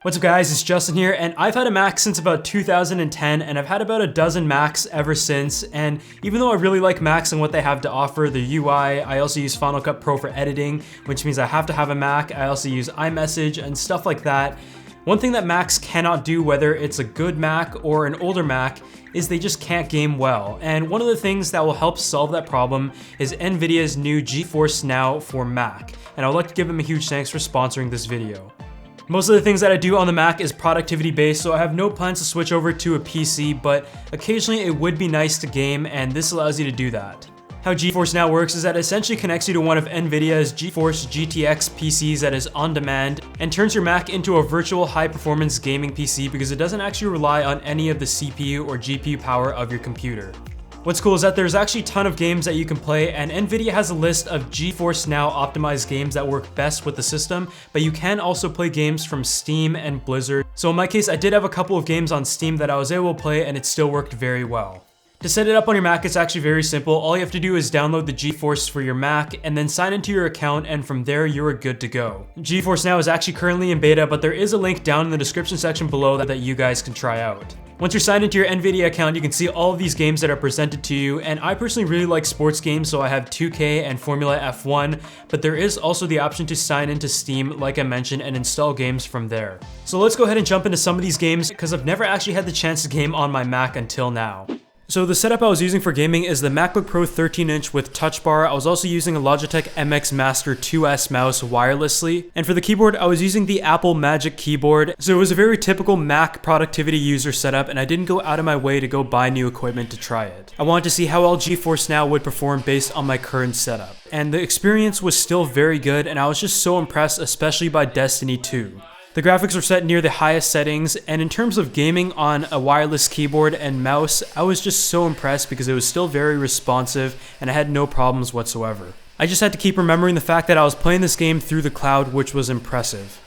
What's up guys, it's Justin here, and I've had a Mac since about 2010, and I've had about a dozen Macs ever since. And even though I really like Macs and what they have to offer, the UI, I also use Final Cut Pro for editing, which means I have to have a Mac. I also use iMessage and stuff like that. One thing that Macs cannot do, whether it's a good Mac or an older Mac, is they just can't game well. And one of the things that will help solve that problem is NVIDIA's new GeForce Now for Mac. And I would like to give them a huge thanks for sponsoring this video. Most of the things that I do on the Mac is productivity based, so I have no plans to switch over to a PC, but occasionally it would be nice to game, and this allows you to do that. How GeForce Now works is that it essentially connects you to one of NVIDIA's GeForce GTX PCs that is on demand and turns your Mac into a virtual high-performance gaming PC because it doesn't actually rely on any of the CPU or GPU power of your computer. What's cool is that there's actually a ton of games that you can play, and NVIDIA has a list of GeForce Now optimized games that work best with the system, but you can also play games from Steam and Blizzard. So in my case, I did have a couple of games on Steam that I was able to play, and it still worked very well. To set it up on your Mac, it's actually very simple. All you have to do is download the GeForce for your Mac and then sign into your account, and from there you're good to go. GeForce Now is actually currently in beta, but there is a link down in the description section below that you guys can try out. Once you're signed into your NVIDIA account, you can see all of these games that are presented to you, and I personally really like sports games, so I have 2K and Formula F1, but there is also the option to sign into Steam, like I mentioned, and install games from there. So let's go ahead and jump into some of these games, because I've never actually had the chance to game on my Mac until now. So the setup I was using for gaming is the MacBook Pro 13-inch with Touch Bar. I was also using a Logitech MX Master 2S mouse wirelessly. And for the keyboard, I was using the Apple Magic Keyboard. So it was a very typical Mac productivity user setup, and I didn't go out of my way to go buy new equipment to try it. I wanted to see how well GeForce Now would perform based on my current setup. And the experience was still very good, and I was just so impressed, especially by Destiny 2. The graphics were set near the highest settings, and in terms of gaming on a wireless keyboard and mouse, I was just so impressed because it was still very responsive and I had no problems whatsoever. I just had to keep remembering the fact that I was playing this game through the cloud, which was impressive.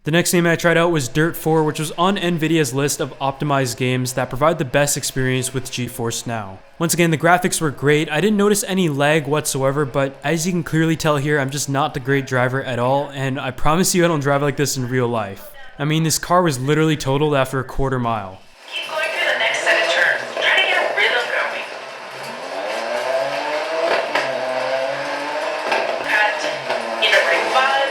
The next game I tried out was Dirt 4, which was on NVIDIA's list of optimized games that provide the best experience with GeForce Now. Once again, the graphics were great. I didn't notice any lag whatsoever, but as you can clearly tell here, I'm just not the great driver at all, and I promise you I don't drive like this in real life. I mean, this car was literally totaled after a quarter mile. Keep going through the next set of turns. Try to get a rhythm going. Cut. Into right 5.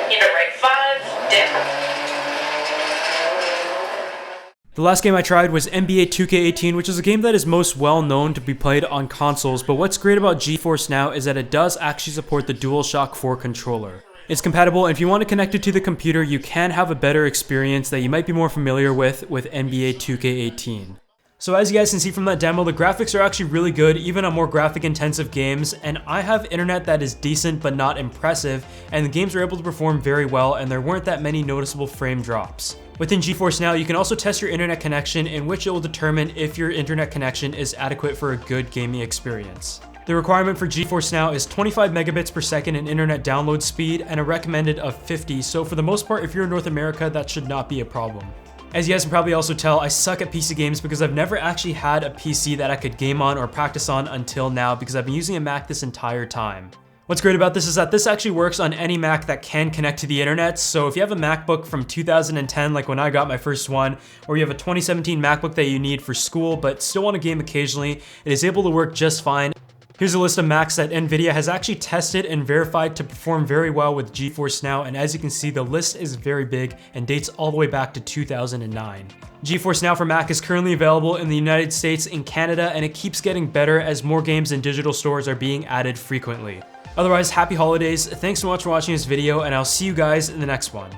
Into right 5, dip. The last game I tried was NBA 2K18, which is a game that is most well known to be played on consoles, but what's great about GeForce Now is that it does actually support the DualShock 4 controller. It's compatible, and if you want to connect it to the computer, you can have a better experience that you might be more familiar with NBA 2K18. So as you guys can see from that demo, the graphics are actually really good, even on more graphic intensive games, and I have internet that is decent but not impressive, and the games were able to perform very well, and there weren't that many noticeable frame drops. Within GeForce Now, you can also test your internet connection, in which it will determine if your internet connection is adequate for a good gaming experience. The requirement for GeForce Now is 25 megabits per second in internet download speed and a recommended of 50, so for the most part, if you're in North America, that should not be a problem. As you guys can probably also tell, I suck at PC games because I've never actually had a PC that I could game on or practice on until now because I've been using a Mac this entire time. What's great about this is that this actually works on any Mac that can connect to the internet, so if you have a MacBook from 2010 like when I got my first one, or you have a 2017 MacBook that you need for school but still want to game occasionally, it is able to work just fine. Here's a list of Macs that NVIDIA has actually tested and verified to perform very well with GeForce Now, and as you can see, the list is very big and dates all the way back to 2009. GeForce Now for Mac is currently available in the United States and Canada, and it keeps getting better as more games and digital stores are being added frequently. Otherwise, happy holidays, thanks so much for watching this video, and I'll see you guys in the next one.